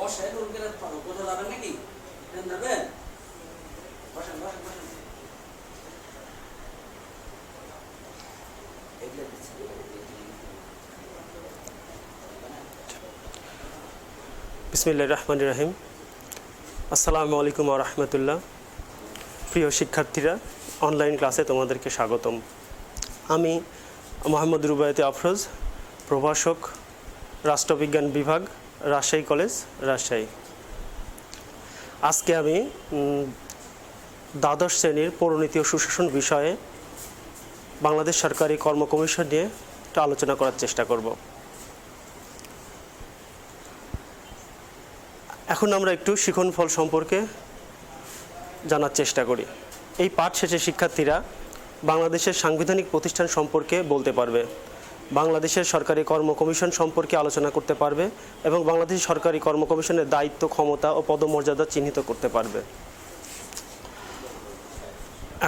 বসেন ওর কোথাও যাবেন নাকি? যাবেন? বসেন বসেন বসেন। বিসমিল্লাহির রহমানির রহিম। আসসালামু আলাইকুম ওয়া রাহমাতুল্লাহ। প্রিয় শিক্ষার্থীরা, অনলাইন ক্লাসে তোমাদেরকে স্বাগতম। আমি মোহাম্মদ রুবায়েতে আফরোজ, প্রভাষক, রাষ্ট্রবিজ্ঞান বিভাগ, রাজশাহী কলেজ, রাজশাহী। আজকে আমি দ্বাদশ শ্রেণীর পৌরনীতি ও সুশাসন বিষয়ে বাংলাদেশ সরকারি কর্ম কমিশন নিয়ে একটু আলোচনা করার চেষ্টা করব। এখন আমরা একটু শিক্ষণফল সম্পর্কে জানার চেষ্টা করি। এই পাঠ শেষে শিক্ষার্থীরা বাংলাদেশের সাংবিধানিক প্রতিষ্ঠান সম্পর্কে বলতে পারবে, বাংলাদেশের সরকারি কর্ম কমিশন সম্পর্কে আলোচনা করতে পারবে এবং বাংলাদেশ সরকারি কর্ম কমিশনের দায়িত্ব, ক্ষমতা ও পদমর্যাদা চিহ্নিত করতে পারবে।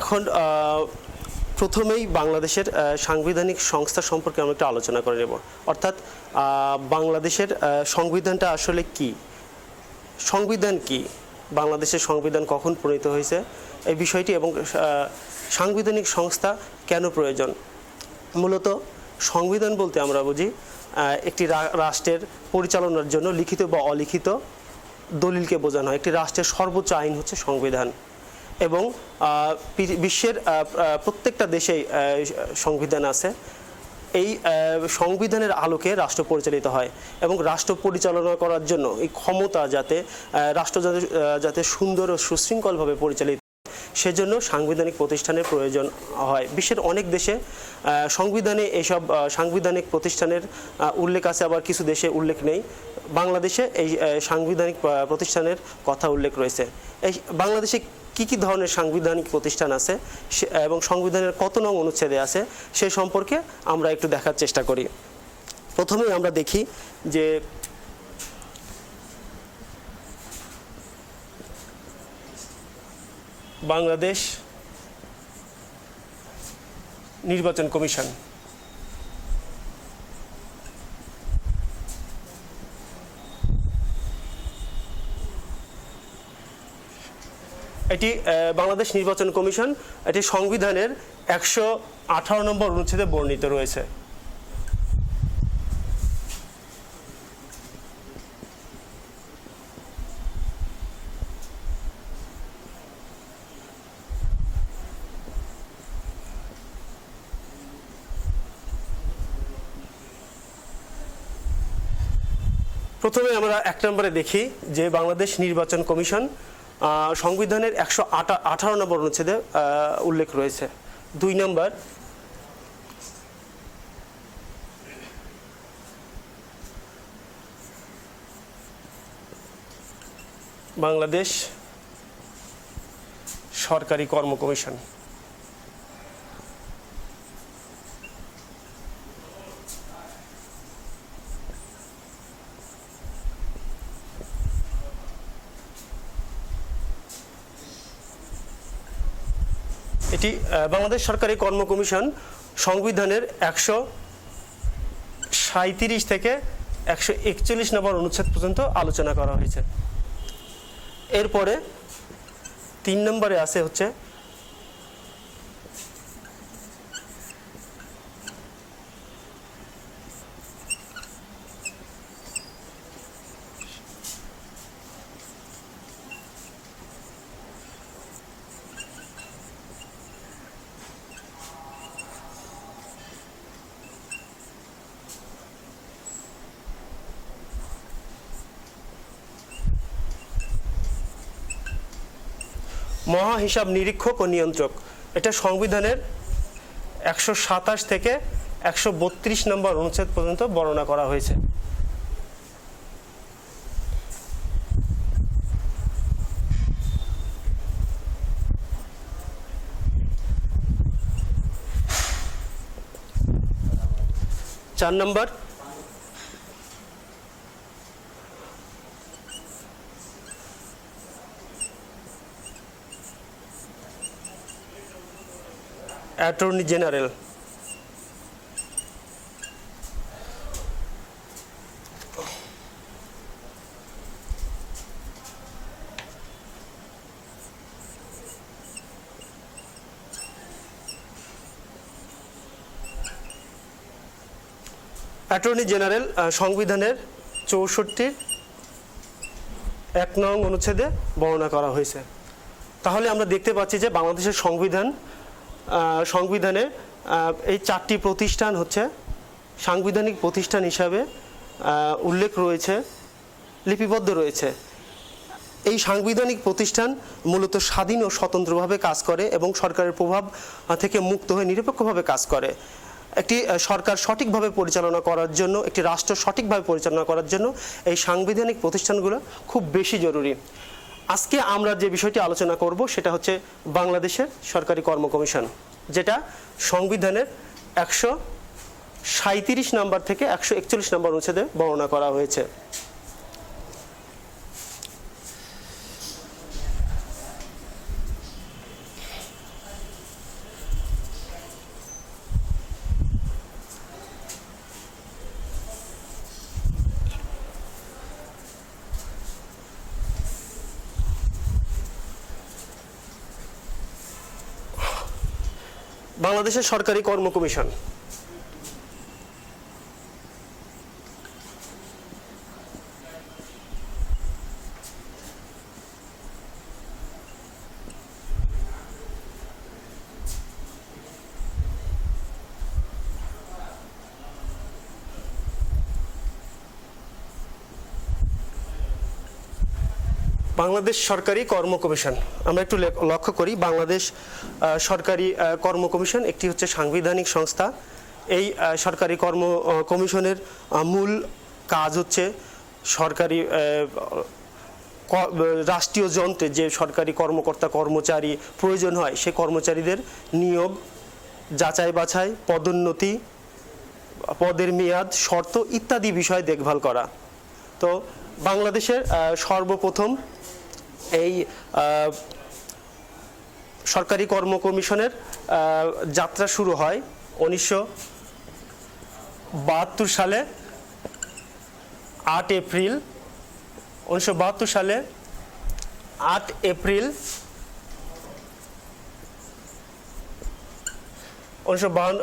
এখন প্রথমেই বাংলাদেশের সাংবিধানিক সংস্থা সম্পর্কে আমরা একটু আলোচনা করে নেব। অর্থাৎ বাংলাদেশের সংবিধানটা আসলে কি, সংবিধান কি, বাংলাদেশের সংবিধান কখন প্রণীত হয়েছে এই বিষয়টি, এবং সাংবিধানিক সংস্থা কেন প্রয়োজন। মূলত সংবিধান বলতে আমরা বুঝি একটি রাষ্ট্রের পরিচালনার জন্য লিখিত বা অলিখিত দলিলকে বোঝানো হয়। একটি রাষ্ট্রের সর্বোচ্চ আইন হচ্ছে সংবিধান, এবং বিশ্বের প্রত্যেকটা দেশেই সংবিধান আছে। এই সংবিধানের আলোকে রাষ্ট্র পরিচালিত হয়, এবং রাষ্ট্র পরিচালনা করার জন্য এই ক্ষমতা রাষ্ট্র যাতে সুন্দর ও সুশৃঙ্খলভাবে পরিচালিত, সেজন্য সাংবিধানিক প্রতিষ্ঠানের প্রয়োজন হয়। বিশ্বের অনেক দেশে সংবিধানে এইসব সাংবিধানিক প্রতিষ্ঠানের উল্লেখ আছে, আবার কিছু দেশে উল্লেখ নেই। বাংলাদেশে এই সাংবিধানিক প্রতিষ্ঠানের কথা উল্লেখ রয়েছে। এই বাংলাদেশে কী কী ধরনের সাংবিধানিক প্রতিষ্ঠান আছে এবং সংবিধানের কত নং অনুচ্ছেদে আছে সে সম্পর্কে আমরা একটু দেখার চেষ্টা করি। প্রথমেই আমরা দেখি যে বাংলাদেশ নির্বাচন কমিশন। এটি বাংলাদেশ নির্বাচন কমিশন, এটি সংবিধানের 118 নম্বর অনুচ্ছেদে বর্ণিত রয়েছে। প্রথমে আমরা 1 নম্বরে দেখি যে বাংলাদেশ নির্বাচন কমিশন সংবিধানের 118 নম্বর অনুচ্ছেদে উল্লেখ রয়েছে। 2 নম্বর, বাংলাদেশ সরকারি কর্ম কমিশন। এটি বাংলাদেশ সরকারি কর্ম কমিশন সংবিধানের 137 থেকে 141 নম্বর অনুচ্ছেদ পর্যন্ত আলোচনা করা হয়েছে। এরপরে 3 নম্বরে আছে হচ্ছে মহা হিসাব নিরীক্ষক ও নিয়ন্ত্রক। এটা সংবিধানের 127 থেকে 132 নম্বর অনুচ্ছেদ পর্যন্ত বর্ণনা করা হয়েছে। চার নম্বর, অ্যাটর্নি জেনারেল। অ্যাটর্নি জেনারেল সংবিধানের 64 1 নং অনুচ্ছেদে বর্ণনা করা হয়েছে। তাহলে আমরা দেখতে পাচ্ছি যে বাংলাদেশের সংবিধানে এই 4টি প্রতিষ্ঠান হচ্ছে সাংবিধানিক প্রতিষ্ঠান হিসাবে উল্লেখ রয়েছে, লিপিবদ্ধ রয়েছে। এই সাংবিধানিক প্রতিষ্ঠান মূলত স্বাধীন ও স্বতন্ত্রভাবে কাজ করে এবং সরকারের প্রভাব থেকে মুক্ত হয়ে নিরপেক্ষভাবে কাজ করে। একটি সরকার সঠিকভাবে পরিচালনা করার জন্য, একটি রাষ্ট্র সঠিকভাবে পরিচালনা করার জন্য এই সাংবিধানিক প্রতিষ্ঠানগুলো খুব বেশি জরুরি। আজকে আমরা যে বিষয়টি আলোচনা করব সেটা হচ্ছে বাংলাদেশের সরকারি কর্ম কমিশন, যেটা সংবিধানের 137 নম্বর থেকে 141 নম্বর অনুচ্ছেদে বর্ণনা করা হয়েছে। বাংলাদেশের সরকারি কর্ম কমিশন বাংলাদেশ সরকারি কর্ম কমিশন আমরা একটু লক্ষ্য করি। বাংলাদেশ সরকারি কর্ম কমিশন একটি হচ্ছে সাংবিধানিক সংস্থা। এই সরকারি কর্ম কমিশনের মূল কাজ হচ্ছে সরকারি রাষ্ট্রীয় যন্ত্রে যে সরকারি কর্মকর্তা কর্মচারী প্রয়োজন হয় সেই কর্মচারীদের নিয়োগ, যাচাই বাছাই, পদোন্নতি, পদের মেয়াদ, শর্ত ইত্যাদি বিষয়ে দেখভাল করা। তো বাংলাদেশের সর্বপ্রথম এই সরকারি কর্ম কমিশনের যাত্রা শুরু হয় 1972 সালে 8 এপ্রিল 1972 সালে 8 এপ্রিল 1952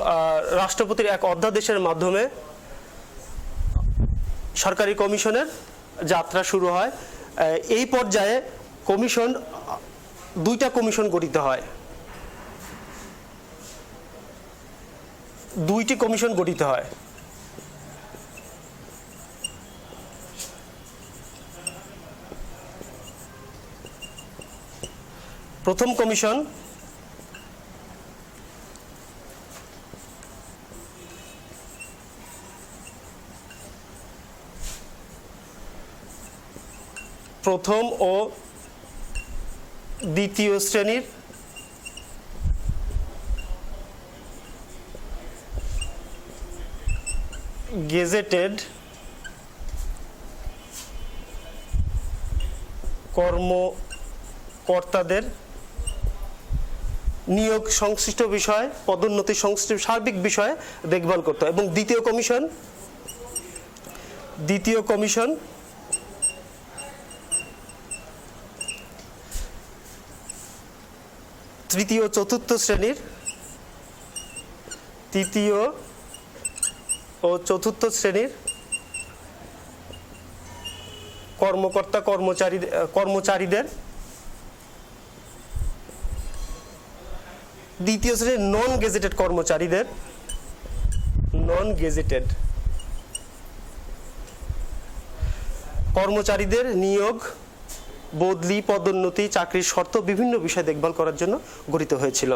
রাষ্ট্রপতির এক অধ্যাদেশের মাধ্যমে সরকারি কমিশনের যাত্রা শুরু হয়। এই পর্যায়ে কমিশন, দুইটা কমিশন গঠিত হয়, দুইটি কমিশন গঠিত হয়। প্রথম কমিশন প্রথম ও দ্বিতীয় শ্রেণীর গেজেটেড কর্মকর্তাদের নিয়োগ সংশ্লিষ্ট বিষয়, পদোন্নতি সংশ্লিষ্ট সার্বিক বিষয়ে দেখভাল করতে হয়। এবং দ্বিতীয় কমিশন তৃতীয় ও চতুর্থ শ্রেণীর কর্মচারীদের, দ্বিতীয় শ্রেণীর নন গেজেটেড কর্মচারীদের নিয়োগ, বদলি, পদোন্নতি, চাকরির শর্ত বিভিন্ন বিষয় দেখভাল করার জন্য গঠিত হয়েছিল।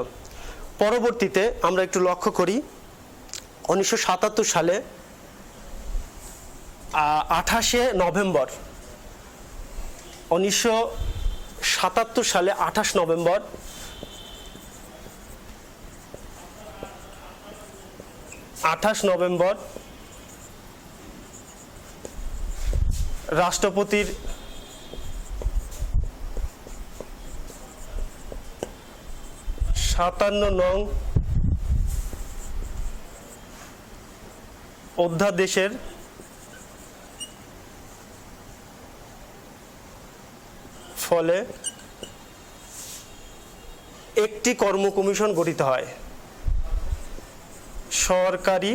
পরবর্তীতে আমরা একটু লক্ষ্য করি 1977 সালে 28 নভেম্বর 28 নভেম্বর রাষ্ট্রপতির নং অধ্যাদেশের ফলে একটি কর্ম কমিশন গঠিত হয়। সরকারি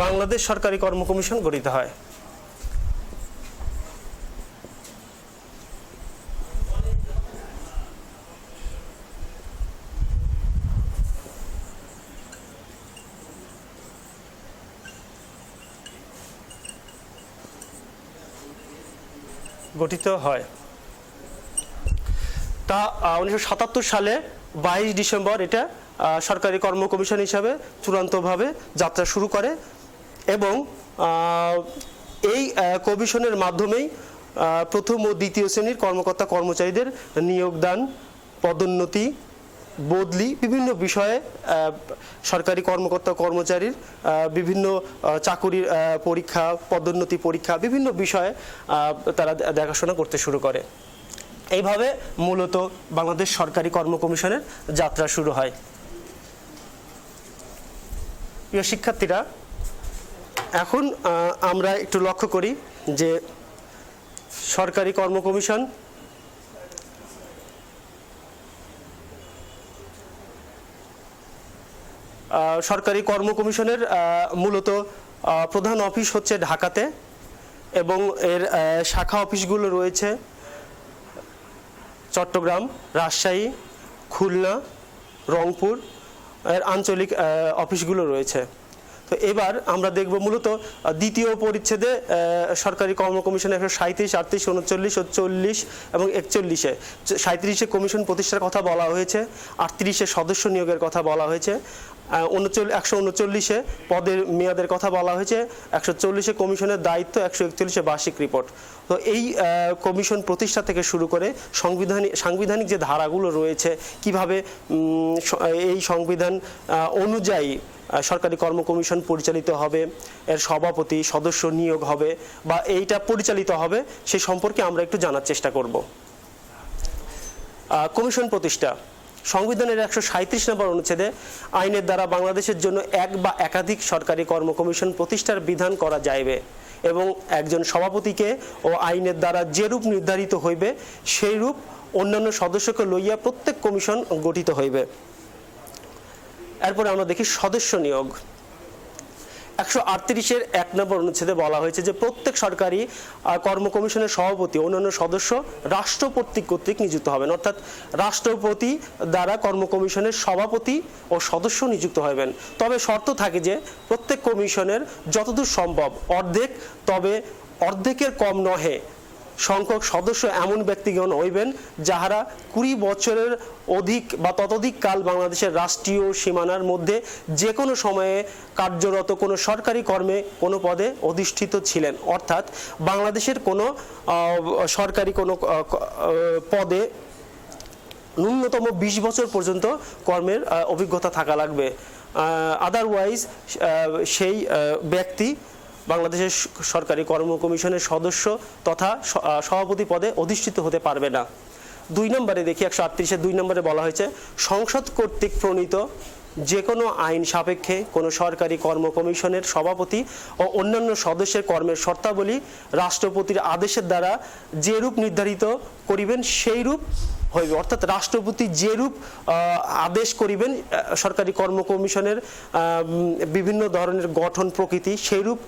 বাংলাদেশ সরকারি কর্ম কমিশন গঠিত হয়? গঠিত হয় তা 1977 সালে 22 ডিসেম্বর এটা সরকারি কর্ম কমিশন হিসাবে চূড়ান্তভাবে যাত্রা শুরু করে এবং এই কমিশনের মাধ্যমেই প্রথম ও দ্বিতীয় শ্রেণীর কর্মকর্তা কর্মচারীদের নিয়োগদান, পদোন্নতি, বদলি বিভিন্ন বিষয়ে সরকারি কর্মকর্তা কর্মচারীর বিভিন্ন চাকুরির পরীক্ষা, পদোন্নতি পরীক্ষা বিভিন্ন বিষয়ে তারা দেখাশোনা করতে শুরু করে। এইভাবে মূলত বাংলাদেশ সরকারি কর্ম কমিশনের যাত্রা শুরু হয়। প্রিয় শিক্ষার্থীরা, এখন আমরা একটু লক্ষ্য করি যে সরকারি কর্ম কমিশন সরকারি কর্ম কমিশনের মূলত প্রধান অফিস হচ্ছে ঢাকাতে এবং এর শাখা অফিসগুলো রয়েছে চট্টগ্রাম, রাজশাহী, খুলনা, রংপুর এর আঞ্চলিক অফিসগুলো রয়েছে। তো এবার আমরা দেখব মূলত দ্বিতীয় পরিচ্ছেদে সরকারি কর্ম কমিশনের 137, 38, 39 ও 40 এবং 41-এ 37-এ কমিশন প্রতিষ্ঠার কথা বলা হয়েছে, 38-এ সদস্য নিয়োগের কথা বলা হয়েছে, 139-এ পদের মেয়াদের কথা বলা হয়েছে, 140-এ কমিশনের দায়িত্ব, 141-এ বার্ষিক রিপোর্ট। তো এই কমিশন প্রতিষ্ঠা থেকে শুরু করে সাংবিধানিক যে ধারাগুলো রয়েছে, কিভাবে এই সংবিধান অনুযায়ী সরকারি কর্ম কমিশন পরিচালিত হবে, এর সভাপতি সদস্য নিয়োগ হবে বা এইটা পরিচালিত হবে, সে সম্পর্কে আমরা একটু জানার চেষ্টা করব। কমিশন প্রতিষ্ঠা সংবিধানের 137 নম্বর অনুচ্ছেদে আইনের দ্বারা বাংলাদেশের জন্য এক বা একাধিক সরকারি কর্ম কমিশন প্রতিষ্ঠার বিধান করা যাইবে এবং একজন সভাপতিকে ও আইনের দ্বারা যেরূপ নির্ধারিত হইবে সেই রূপ অন্যান্য সদস্যকে লইয়া প্রত্যেক কমিশন গঠিত হইবে। এরপরে আমরা দেখি সদস্য নিয়োগ। 138-এর 1 নম্বর অনুচ্ছেদে বলা হয়েছে যে প্রত্যেক সরকারি কর্ম কমিশনের সভাপতি অন্যান্য সদস্য রাষ্ট্রপতি কর্তৃক নিযুক্ত হবেন, অর্থাৎ রাষ্ট্রপতি দ্বারা কর্ম কমিশনের সভাপতি ও সদস্য নিযুক্ত হবেন। তবে শর্ত থাকে যে প্রত্যেক কমিশনের যতদূর সম্ভব অর্ধেক, তবে অর্ধেকের কম নহে সংখ্যক সদস্য এমন ব্যক্তিগণ হইবেন যাহারা 20 বছরের অধিক বা ততোধিক কাল বাংলাদেশের রাষ্ট্রীয় সীমানার মধ্যে যে কোনো সময়ে কার্যরত কোনো সরকারি কর্মে কোনো পদে অধিষ্ঠিত ছিলেন। অর্থাৎ বাংলাদেশের কোনো সরকারি কোনো পদে ন্যূনতম 20 বছর পর্যন্ত কর্মের অভিজ্ঞতা থাকা লাগবে, আদারওয়াইজ সেই ব্যক্তি বাংলাদেশের সরকারি কর্ম কমিশনের সদস্য তথা সভাপতি পদে অধিষ্ঠিত হতে পারবে না। 2 নম্বরে দেখি 138-এর 2 নম্বরে বলা হয়েছে সংসদ কর্তৃক প্রণীত যে কোনো আইন সাপেক্ষে কোনো সরকারি কর্ম কমিশনের সভাপতি ও অন্যান্য সদস্যের কর্মের শর্তাবলী রাষ্ট্রপতির আদেশের দ্বারা যে রূপ নির্ধারিত করিবেন সেই রূপ হইবে। অর্থাৎ রাষ্ট্রপতি যে রূপ আদেশ করিবেন সরকারি কর্ম কমিশনের বিভিন্ন ধরনের গঠন প্রকৃতি সেই রূপ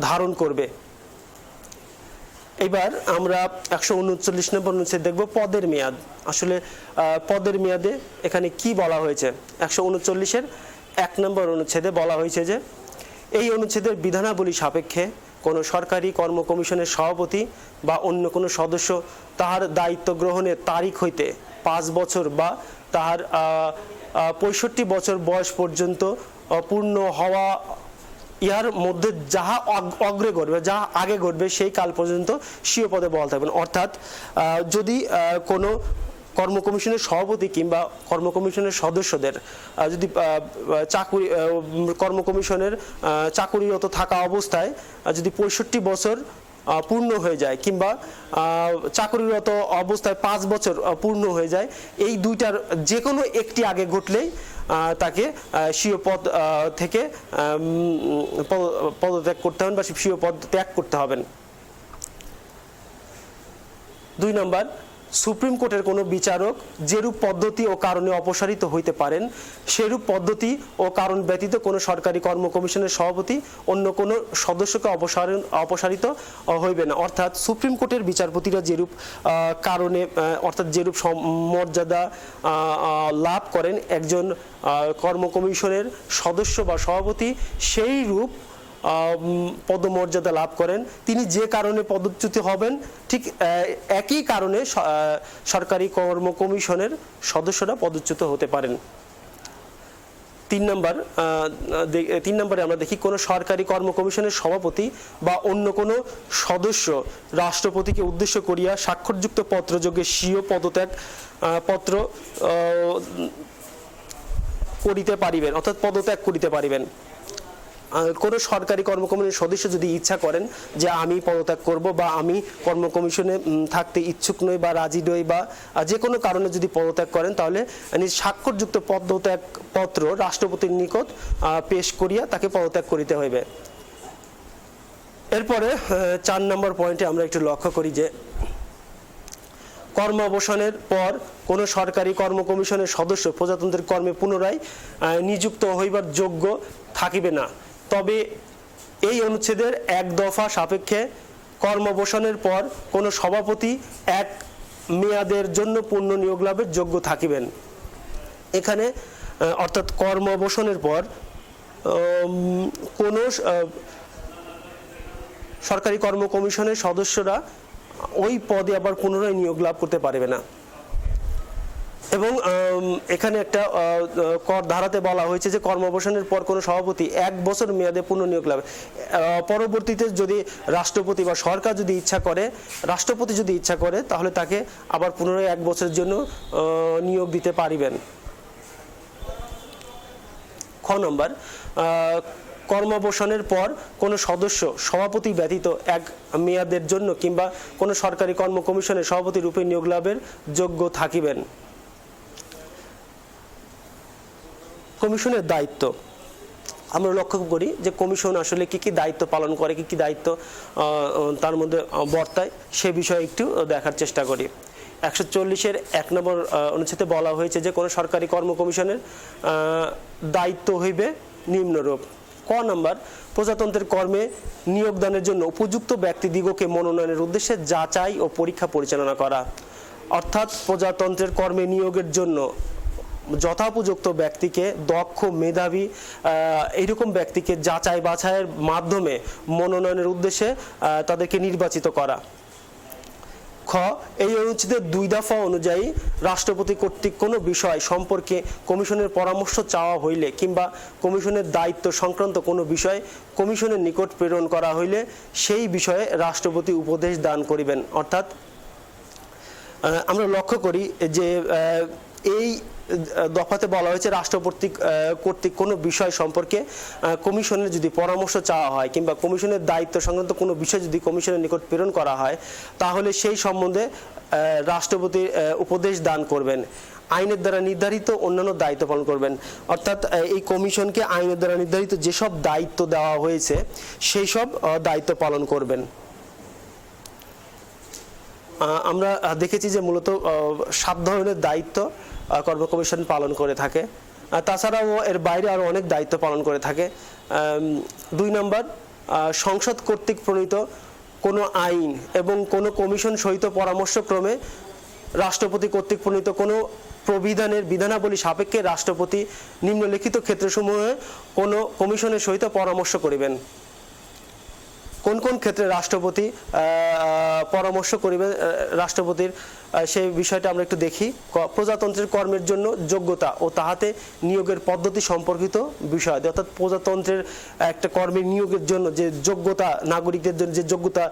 ধারণ করবে। এবার আমরা 139 নম্বর অনুচ্ছেদ দেখব পদের মেয়াদ। আসলে পদের মেয়াদে এখানে কি বলা হয়েছে? 139-এর 1 নম্বর অনুচ্ছেদে বলা হয়েছে যে এই অনুচ্ছেদের বিধানাবলী সাপেক্ষে কোনো সরকারি কর্ম কমিশনের সভাপতি বা অন্য কোনো সদস্য তাহার দায়িত্ব গ্রহণের তারিখ হইতে 5 বছর বা তাহার 65 বছর বয়স পর্যন্ত পূর্ণ হওয়া ইহার মধ্যে যাহা অগ্রে ঘটবে, যাহা আগে ঘটবে সেই কাল পর্যন্ত স্বীয় পদে বহাল থাকবেন। অর্থাৎ যদি কোনো কর্ম কমিশনের সভাপতি কিংবা কর্ম কমিশনের সদস্যদের যদি চাকুরি কর্ম কমিশনের চাকুরিরত থাকা অবস্থায় যদি 65 বছর পূর্ণ হয়ে যায় কিংবা চাকুরিরত অবস্থায় 5 বছর পূর্ণ হয়ে যায়, এই দুইটার যে কোনো একটি আগে ঘটলেই তাকে স্বীয় পদ থেকে পদত্যাগ করতে হবেন বা স্বীয় পদ ত্যাগ করতে হবেন। 2 নম্বর সুপ্রিম কোর্টের কোনো বিচারক যেরূপ পদ্ধতি ও কারণে অপসারিত হইতে পারেন সেরূপ পদ্ধতি ও কারণ ব্যতীত কোনো সরকারি কর্ম কমিশনের সভাপতি অন্য কোনো সদস্যকে অপসারিত হইবে না। অর্থাৎ সুপ্রিম কোর্টের বিচারপতিরা যেরূপ কারণে অর্থাৎ যেরূপ মর্যাদা লাভ করেন একজন কর্ম কমিশনের সদস্য বা সভাপতি, সেই রূপ পদমর্যাদা লাভ করেন তিনি যে কারণে পদচ্যুত হবেন, ঠিক একই কারণে সরকারি কর্ম কমিশনের সদস্যরা পদচ্যুত হতে পারেন। 3 নম্বরে আমরা দেখি কোনো সরকারি কর্ম কমিশনের সভাপতি বা অন্য কোনো সদস্য রাষ্ট্রপতিকে উদ্দেশ্য করিয়া স্বাক্ষরযুক্ত পত্রযোগে স্বীয় পদত্যাগ পত্র করিতে পারিবেন, অর্থাৎ পদত্যাগ করিতে পারিবেন। কোনো সরকারি কর্ম কমিশনের সদস্য যদি ইচ্ছা করেন যে আমি পদত্যাগ করব বা আমি কর্ম কমিশনে থাকতে ইচ্ছুক নই বা রাজি নই বা যে কোনো কারণে যদি পদত্যাগ করেন, তাহলে স্বাক্ষরযুক্ত পদত্যাগ পত্র রাষ্ট্রপতির নিকট পেশ করিয়া তাকে পদত্যাগ করিতে হইবে। এরপরে 4 নম্বর পয়েন্টে আমরা একটু লক্ষ্য করি যে কর্ম অবসানের পর কোনো সরকারি কর্ম কমিশনের সদস্য প্রজাতন্ত্রের কর্মে পুনরায় নিযুক্ত হইবার যোগ্য থাকিবে না। তবে এই অনুচ্ছেদের 1 দফা সাপেক্ষে কর্ম অবসানের পর কোনো সভাপতি 1 মেয়াদের জন্য পূর্ণ নিয়োগ লাভের যোগ্য থাকিবেন। এখানে অর্থাৎ কর্ম অবসানের পর কোনো সরকারি কর্ম কমিশনের সদস্যরা ওই পদে আবার পুনরায় নিয়োগ লাভ করতে পারবে না। এবং এখানে একটা কর ধারাতে বলা হয়েছে যে কর্ম অবসানের পর কোনো সভাপতি 1 বছর মেয়াদে পুনঃ নিয়োগ লাভ, পরবর্তীতে যদি রাষ্ট্রপতি বা সরকার যদি ইচ্ছা করে, রাষ্ট্রপতি যদি ইচ্ছা করে, তাহলে তাকে আবার পুনরায় 1 বছরের জন্য নিয়োগ দিতে পারিবেন। খ নম্বর, কর্মাবসানের পর কোনো সদস্য সভাপতি ব্যতীত 1 মেয়াদের জন্য কিংবা কোনো সরকারি কর্ম কমিশনের সভাপতি রূপে নিয়োগ লাভের যোগ্য থাকিবেন। কমিশনের দায়িত্ব আমরা লক্ষ্য করি যে কমিশন আসলে কি কি দায়িত্ব পালন করে, কি কি দায়িত্ব তার মধ্যে বর্তায়, সে বিষয়ে একটু দেখার চেষ্টা করি। 140-এর 1 নম্বর অনুচ্ছেদে বলা হয়েছে যে কোনো সরকারি কর্ম কমিশনের দায়িত্ব হইবে নিম্নরূপ। ক নম্বর, প্রজাতন্ত্রের কর্মে নিয়োগদানের জন্য উপযুক্ত ব্যক্তিদিগকে মনোনয়নের উদ্দেশ্যে যাচাই ও পরীক্ষা পরিচালনা করা। অর্থাৎ প্রজাতন্ত্রের কর্মে নিয়োগের জন্য যথোপযুক্ত ব্যক্তিকে, দক্ষ মেধাবী এইরকম ব্যক্তিকে যাচাই বাছাইয়ের মাধ্যমে মনোনয়নের উদ্দেশ্যে তাদেরকে নির্বাচিত করা। খ, এই অনুচ্ছেদের 2 দফা অনুযায়ী রাষ্ট্রপতি কর্তৃক কোনো বিষয় সম্পর্কে কমিশনের পরামর্শ চাওয়া হইলে কিংবা কমিশনের দায়িত্ব সংক্রান্ত কোনো বিষয় কমিশনের নিকট প্রেরণ করা হইলে সেই বিষয়ে রাষ্ট্রপতি উপদেশ দান করিবেন। অর্থাৎ আমরা লক্ষ্য করি যে এই দফাতে বলা হয়েছে রাষ্ট্রপতি কর্তৃক কোনো বিষয় সম্পর্কে কমিশনের যদি পরামর্শ চাওয়া হয় কিংবা কমিশনের দায়িত্ব সংক্রান্ত কোনো বিষয় যদি কমিশনের নিকট প্রেরণ করা হয়, তাহলে সেই সম্বন্ধে রাষ্ট্রপতি উপদেশ দান করবেন, আইনের দ্বারা নির্ধারিত অন্যান্য দায়িত্ব পালন করবেন। অর্থাৎ এই কমিশনকে আইনের দ্বারা নির্ধারিত যেসব দায়িত্ব দেওয়া হয়েছে সেই সব দায়িত্ব পালন করবেন। আমরা দেখেছি যে মূলত 7 ধরনের দায়িত্ব কর্ম কমিশন পালন করে থাকে। তাছাড়াও এর বাইরে আরও অনেক দায়িত্ব পালন করে থাকে। 2 নম্বর, সংসদ কর্তৃক প্রণীত কোনো আইন এবং কোনো কমিশন সহিত পরামর্শক্রমে রাষ্ট্রপতি কর্তৃক প্রণীত কোনো প্রবিধানের বিধানাবলী সাপেক্ষে রাষ্ট্রপতি নিম্নলিখিত ক্ষেত্রসমূহে কোনো কমিশনের সহিত পরামর্শ করিবেন। কোন কোন ক্ষেত্রে রাষ্ট্রপতি পরামর্শ করিবেন রাষ্ট্রপতির, সেই বিষয়টা আমরা একটু দেখি। প্রজাতন্ত্রের কর্মের জন্য যোগ্যতা ও তাহাতে নিয়োগের পদ্ধতি সম্পর্কিত বিষয়, অর্থাৎ প্রজাতন্ত্রের একটা কর্মের নিয়োগের জন্য যে যোগ্যতা, নাগরিকদের জন্য যে যোগ্যতা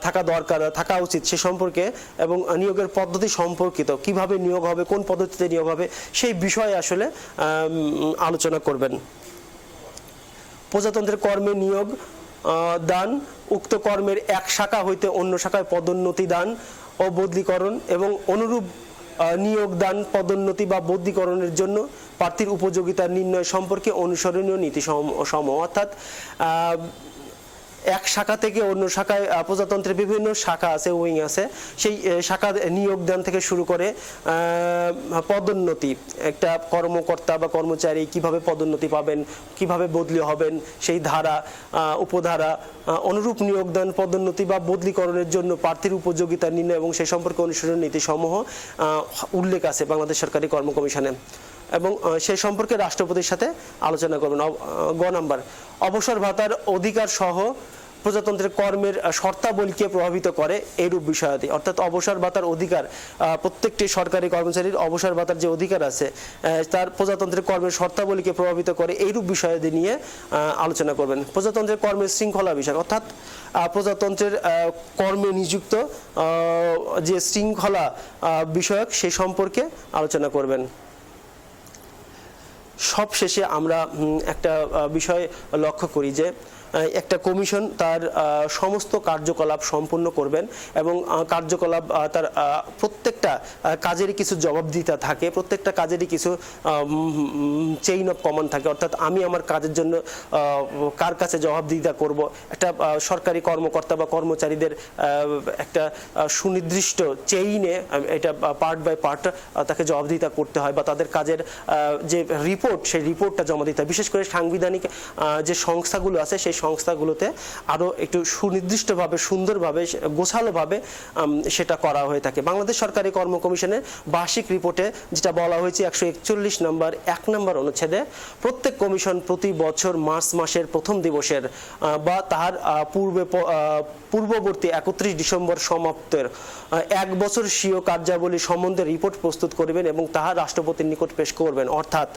থাকা দরকার, থাকা উচিত সে সম্পর্কে, এবং নিয়োগের পদ্ধতি সম্পর্কিত, কিভাবে নিয়োগ হবে, কোন পদ্ধতিতে নিয়োগ হবে, সেই বিষয়ে আসলে আলোচনা করবেন। প্রজাতন্ত্রের কর্মে নিয়োগ দান, উক্ত কর্মের 1 শাখা হইতে অন্য শাখায় পদোন্নতি দান ও বদলিকরণ এবং অনুরূপ নিয়োগ দান, পদোন্নতি বা বদলিকরণের জন্য প্রার্থীর উপযোগিতা নির্ণয় সম্পর্কে অনুসরণীয় নীতি সমূহ। অর্থাৎ এক শাখা থেকে অন্য শাখায় প্রজাতন্ত্রের বিভিন্ন শাখা আছে, উইং আছে, সেই শাখা নিয়োগদান থেকে শুরু করে পদোন্নতি, একটা কর্মকর্তা বা কর্মচারী কিভাবে পদোন্নতি পাবেন, কিভাবে বদলি হবেন, সেই ধারা, উপধারা, অনুরূপ নিয়োগদান, পদোন্নতি বা বদলিকরণের জন্য প্রার্থীর উপযোগিতা নির্ণয় এবং সেই সম্পর্কে অনুসরণ নীতিসমূহ উল্লেখ আছে বাংলাদেশ সরকারি কর্ম কমিশনে, এবং সেই সম্পর্কে রাষ্ট্রপতির সাথে আলোচনা করবেন। গ নাম্বার, অবসর ভাতার অধিকার সহ প্রজাতন্ত্রের কর্মের শর্তাবলীকে প্রভাবিত করে এইরূপ বিষয়াদি, অর্থাৎ অবসর ভাতার অধিকার, প্রত্যেকটি সরকারি কর্মচারীর অবসর ভাতার যে অধিকার আছে তার প্রজাতন্ত্রের কর্মের শর্তাবলীকে প্রভাবিত করে এইরূপ বিষয়াদি নিয়ে আলোচনা করবেন। প্রজাতন্ত্রের কর্মের শৃঙ্খলা বিষয়, অর্থাৎ প্রজাতন্ত্রের কর্মে নিযুক্ত যে শৃঙ্খলা বিষয়ক সে সম্পর্কে আলোচনা করবেন। সবশেষে আমরা একটা বিষয় লক্ষ্য করি যে একটা কমিশন তার সমস্ত কার্যকলাপ সম্পূর্ণ করবেন এবং কার্যকলাপ তার প্রত্যেকটা কাজেরই কিছু জবাবদিহিতা থাকে, প্রত্যেকটা কাজেরই কিছু চেইন অফ কমান্ড থাকে, অর্থাৎ আমি আমার কাজের জন্য কার কাছে জবাবদিহিতা করব, একটা সরকারি কর্মকর্তা বা কর্মচারীদের একটা সুনির্দিষ্ট চেইনে এটা পার্ট বাই পার্ট তাকে জবাবদিহিতা করতে হয় বা তাদের কাজের যে রিপোর্ট সেই রিপোর্টটা জমা দিতে হয়। বিশেষ করে সাংবিধানিক যে সংস্থাগুলো আছে সেই সংস্থাগুলোতে আরও একটু সুনির্দিষ্টভাবে, সুন্দরভাবে, গোছালোভাবে সেটা করা হয়ে থাকে। বাংলাদেশ সরকারি কর্ম কমিশনের বার্ষিক রিপোর্টে যেটা বলা হয়েছে 141 নম্বর 1 নম্বর অনুচ্ছেদে, প্রত্যেক কমিশন প্রতি বছর মার্চ মাসের প্রথম দিবসের বা তাহার পূর্ববর্তী 31 ডিসেম্বর সমাপ্তের 1 বছর স্বীয় কার্যাবলী সম্বন্ধে রিপোর্ট প্রস্তুত করবেন এবং তাহা রাষ্ট্রপতির নিকট পেশ করবেন। অর্থাৎ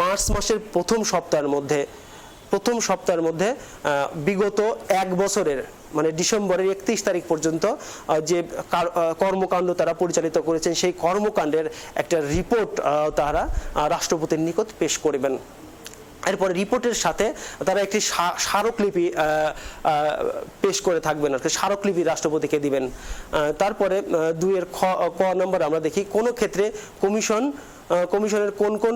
মার্চ মাসের প্রথম সপ্তাহের মধ্যে বিগত 1 বছরের মানে ডিসেম্বরের 31 তারিখ পর্যন্ত যে কর্মকাণ্ড তারা পরিচালিত করেছেন সেই কর্মকাণ্ডের একটা রিপোর্ট তারা রাষ্ট্রপতির নিকট পেশ করবেন। এরপরে রিপোর্টের সাথে তারা একটি স্মারকলিপি পেশ করে থাকবেন, আর কি স্মারকলিপি রাষ্ট্রপতিকে দিবেন। তারপরে 2 ক নম্বর আমরা দেখি, কোনো ক্ষেত্রে কমিশনের কোন কোন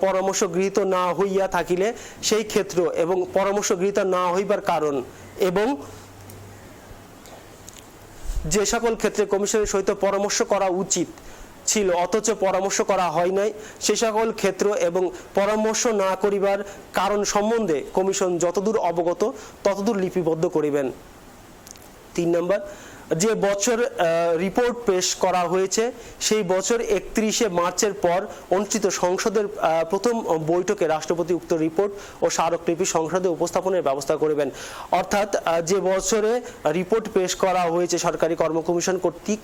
পরামর্শ গৃহীত না হইয়া থাকিলে সেই ক্ষেত্র এবং পরামর্শ গৃহীত না হইবার কারণ, এবং যে সকল ক্ষেত্রে কমিশনের সহিত পরামর্শ করা উচিত ছিল অথচ পরামর্শ করা হয় নাই সে সকল ক্ষেত্র এবং পরামর্শ না করিবার কারণ সম্বন্ধে কমিশন যতদূর অবগত ততদূর লিপিবদ্ধ করিবেন। 3 নম্বর, যে বছর রিপোর্ট পেশ করা হয়েছে সেই বছর 31শে মার্চের পর অনুষ্ঠিত সংসদের প্রথম বৈঠকে রাষ্ট্রপতি উক্ত রিপোর্ট ও স্মারকলিপি সংসদে উপস্থাপনের ব্যবস্থা করবেন। অর্থাৎ যে বছরে রিপোর্ট পেশ করা হয়েছে সরকারি কর্ম কমিশন কর্তৃক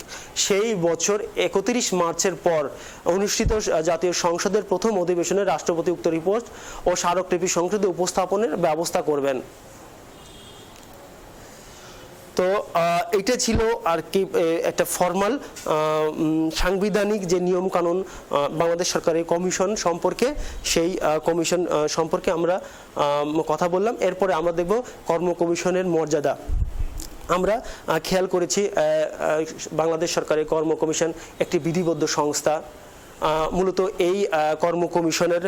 সেই বছর 31 মার্চের পর অনুষ্ঠিত জাতীয় সংসদের প্রথম অধিবেশনে রাষ্ট্রপতি উক্ত রিপোর্ট ও স্মারকলিপি সংসদে উপস্থাপনের ব্যবস্থা করবেন। তো এটা ছিল আর কি একটা ফর্মাল সাংবিধানিক যে নিয়ম কানুন বাংলাদেশ সরকারি কমিশন সম্পর্কে, সেই কমিশন সম্পর্কে আমরা কথা বললাম। এরপরে আমরা দেখব কর্ম কমিশনের মর্যাদা। আমরা খেয়াল করেছি বাংলাদেশ সরকারি কর্ম কমিশন একটি বিধিবদ্ধ সংস্থা। মূলত এই কর্ম কমিশনের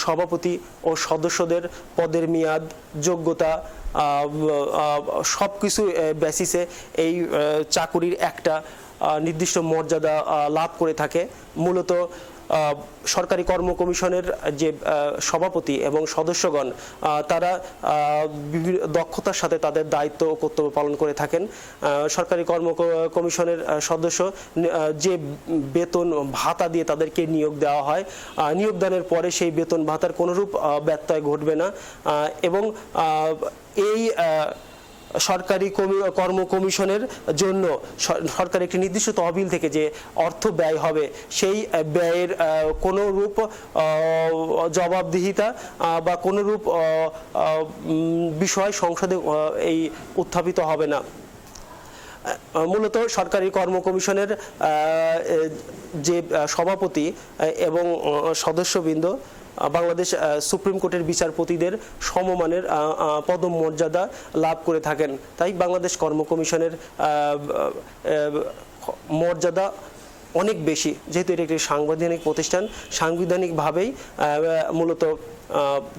সভাপতি ও সদস্যদের পদের মেয়াদ, যোগ্যতা সব কিছু বেসিসে এই চাকুরির একটা নির্দিষ্ট মর্যাদা লাভ করে থাকে। মূলত সরকারি কর্ম কমিশনের যে সভাপতি এবং সদস্যগণ তারা বিভিন্ন দক্ষতার সাথে তাদের দায়িত্ব ও কর্তব্য পালন করে থাকেন। সরকারি কর্ম কমিশনের সদস্য যে বেতন ভাতা দিয়ে তাদেরকে নিয়োগ দেওয়া হয়, নিয়োগদানের পরে সেই বেতন ভাতার কোনোরূপ ব্যত্যয় ঘটবে না এবং এই সরকারি কর্ম কমিশনের জন্য সরকার একটি নির্দিষ্ট তহবিল থেকে যে অর্থ ব্যয় হবে সেই ব্যয়ের কোনো রূপ জবাবদিহিতা বা কোনো রূপ বিষয় সংসদে এই উত্থাপিত হবে না। মূলত সরকারি কর্ম কমিশনের যে সভাপতি এবং সদস্যবৃন্দ বাংলাদেশ সুপ্রিম কোর্টের বিচারপতিদের সমমানের পদমর্যাদা লাভ করে থাকেন। তাই বাংলাদেশ কর্ম কমিশনের মর্যাদা অনেক বেশি, যেহেতু এটা একটি সাংবিধানিক প্রতিষ্ঠান, সাংবিধানিকভাবেই মূলত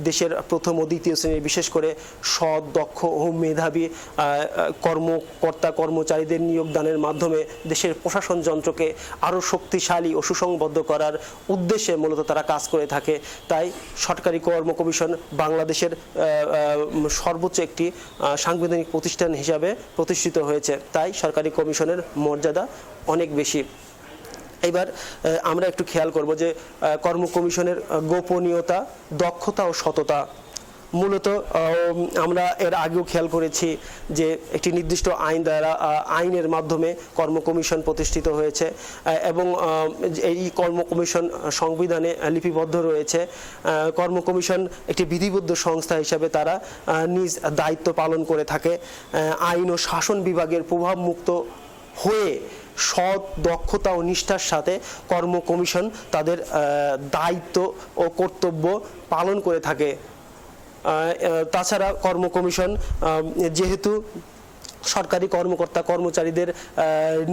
দেশের প্রথম ও দ্বিতীয় শ্রেণীর বিশেষ করে সৎ, দক্ষ ও মেধাবী কর্মকর্তা কর্মচারীদের নিয়োগদানের মাধ্যমে দেশের প্রশাসন যন্ত্রকে আরও শক্তিশালী ও সুসংবদ্ধ করার উদ্দেশ্যে মূলত তারা কাজ করে থাকে। তাই সরকারি কর্ম কমিশন বাংলাদেশের সর্বোচ্চ একটি সাংবিধানিক প্রতিষ্ঠান হিসাবে প্রতিষ্ঠিত হয়েছে। তাই সরকারি কমিশনের মর্যাদা অনেক বেশি। এবার আমরা একটু খেয়াল করব যে কর্ম কমিশনের গোপনীয়তা, দক্ষতা ও সততা। মূলত আমরা এর আগেও খেয়াল করেছি যে একটি নির্দিষ্ট আইনের মাধ্যমে কর্ম কমিশন প্রতিষ্ঠিত হয়েছে এবং এই কর্ম কমিশন সংবিধানে লিপিবদ্ধ রয়েছে। কর্ম কমিশন একটি বিধিবদ্ধ সংস্থা হিসাবে তারা নিজ দায়িত্ব পালন করে থাকে। আইন ও শাসন বিভাগের প্রভাবমুক্ত হয়ে সৎ, দক্ষতা ও নিষ্ঠার সাথে কর্ম কমিশন তাদের দায়িত্ব ও কর্তব্য পালন করে থাকে। তাছাড়া কর্ম কমিশন যেহেতু সরকারি কর্মকর্তা কর্মচারীদের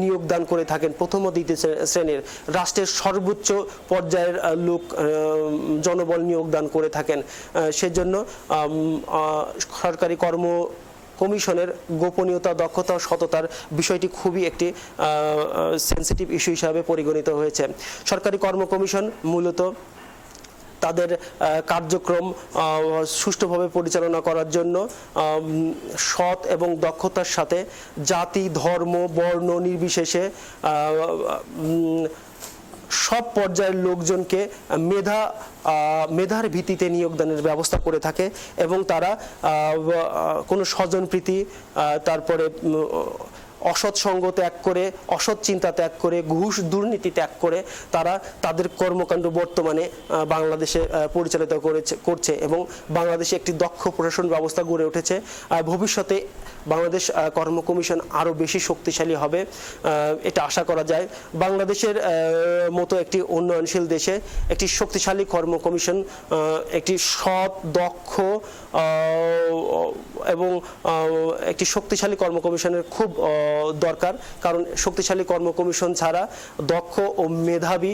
নিয়োগদান করে থাকেন প্রথম ও দ্বিতীয় শ্রেণীর, রাষ্ট্রের সর্বোচ্চ পর্যায়ের লোক জনবল নিয়োগদান করে থাকেন, সেজন্য সরকারি কর্ম কমিশনের গোপনীয়তা, দক্ষতা ও সততার বিষয়টি খুবই একটি সেনসিটিভ ইস্যু হিসাবে পরিগণিত হয়েছে। সরকারি কর্ম কমিশন মূলত তাদের কার্যক্রম সুষ্ঠুভাবে পরিচালনা করার জন্য সৎ এবং দক্ষতার সাথে জাতি, ধর্ম, বর্ণ নির্বিশেষে সব পর্যায়ের লোকজনকে মেধার ভিত্তিতে নিয়োগদানের ব্যবস্থা করে থাকে এবং তারা কোনো স্বজনপ্রীতি, তারপরে অসৎ সঙ্গ ত্যাগ করে, অসৎ চিন্তা ত্যাগ করে, ঘুষ দুর্নীতি ত্যাগ করে তারা তাদের কর্মকাণ্ড বর্তমানে বাংলাদেশে পরিচালিত করছে এবং বাংলাদেশে একটি দক্ষ প্রশাসন ব্যবস্থা গড়ে উঠেছে। ভবিষ্যতে বাংলাদেশ কর্ম কমিশন আরও বেশি শক্তিশালী হবে, এটা আশা করা যায়। বাংলাদেশের মতো একটি উন্নয়নশীল দেশে একটি শক্তিশালী কর্ম কমিশন, একটি সৎ, দক্ষ এবং একটি শক্তিশালী কর্ম কমিশনের খুব দরকার। কারণ শক্তিশালী কর্ম কমিশন ছাড়া দক্ষ ও মেধাবী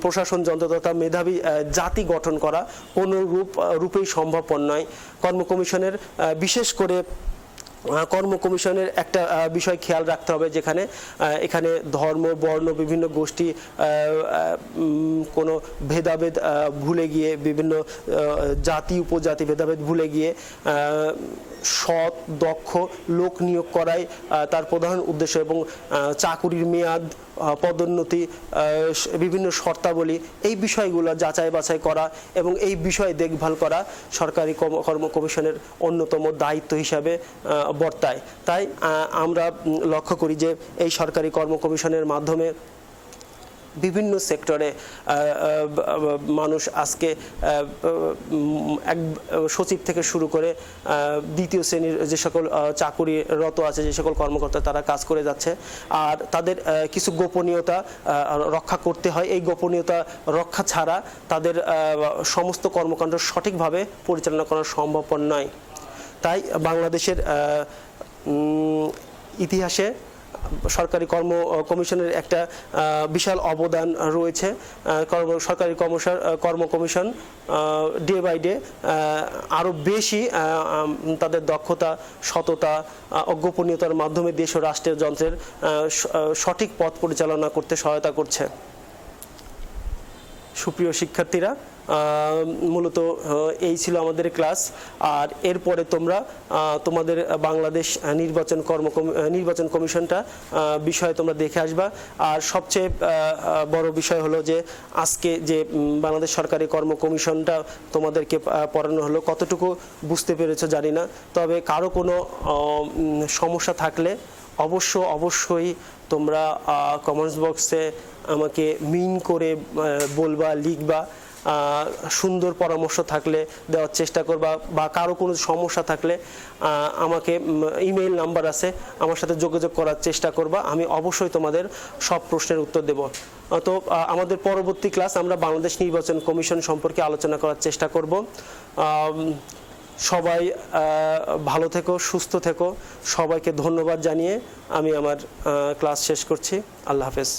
প্রশাসন যন্ত্র তথা মেধাবী জাতি গঠন করা কোনো রূপেই সম্ভবপর নয়। কর্ম কমিশনের বিশেষ করে কর্ম কমিশনের একটা বিষয় খেয়াল রাখতে হবে, এখানে ধর্ম, বর্ণ, বিভিন্ন গোষ্ঠী কোনো ভেদাভেদ ভুলে গিয়ে, বিভিন্ন জাতি উপজাতি ভেদাভেদ ভুলে গিয়ে সৎ, দক্ষ লোক নিয়োগ করাই তার প্রধান উদ্দেশ্য এবং চাকুরির মেয়াদ, পদোন্নতি, বিভিন্ন শর্তাবলী, এই বিষয়গুলো যাচাই বাছাই করা এবং এই বিষয়ে দেখভাল করা সরকারি কর্ম কমিশনের অন্যতম দায়িত্ব হিসাবে বর্তায়। তাই আমরা লক্ষ্য করি যে এই সরকারি কর্ম কমিশনের মাধ্যমে বিভিন্ন সেক্টরে মানুষ আজকে এক সচিব থেকে শুরু করে দ্বিতীয় শ্রেণীর যে সকল চাকুরিরত আছে, যে সকল কর্মকর্তা তারা কাজ করে যাচ্ছে। আর তাদের কিছু গোপনীয়তা রক্ষা করতে হয়। এই গোপনীয়তা রক্ষা ছাড়া তাদের সমস্ত কর্মকাণ্ড সঠিকভাবে পরিচালনা করা সম্ভবপর নয়। তাই বাংলাদেশের ইতিহাসে সরকারি কর্ম কমিশনের একটা বিশাল অবদান রয়েছে। সরকারি কর্ম কমিশন ডে বাই ডে আরও বেশি তাদের দক্ষতা, সততা ও গোপনীয়তার মাধ্যমে দেশ ও রাষ্ট্রের যন্ত্রের সঠিক পথ পরিচালনা করতে সহায়তা করছে। সুপ্রিয় শিক্ষার্থীরা, মূলত এই ছিল আমাদের ক্লাস। আর এরপরে তোমরা তোমাদের বাংলাদেশ নির্বাচন কমিশনটা বিষয়ে তোমরা দেখে আসবা। আর সবচেয়ে বড় বিষয় হলো যে আজকে যে বাংলাদেশ সরকারি কর্ম কমিশনটা তোমাদেরকে পড়ানো হলো, কতটুকু বুঝতে পেরেছো জানি না। তবে কারো কোনো সমস্যা থাকলে অবশ্যই তোমরা কমেন্টস বক্সে আমাকে মিন করে বলবা, লিখবা। সুন্দর পরামর্শ থাকলে দেওয়ার চেষ্টা করবা, বা কারো কোনো সমস্যা থাকলে আমাকে ইমেইল নাম্বার আছে, আমার সাথে যোগাযোগ করার চেষ্টা করবা। আমি অবশ্যই তোমাদের সব প্রশ্নের উত্তর দেব। তো আমাদের পরবর্তী ক্লাস আমরা বাংলাদেশ নির্বাচন কমিশন সম্পর্কে আলোচনা করার চেষ্টা করব। সবাই ভালো থেকো, সুস্থ থেকো। সবাইকে ধন্যবাদ জানিয়ে আমি আমার ক্লাস শেষ করছি। আল্লাহ হাফেজ।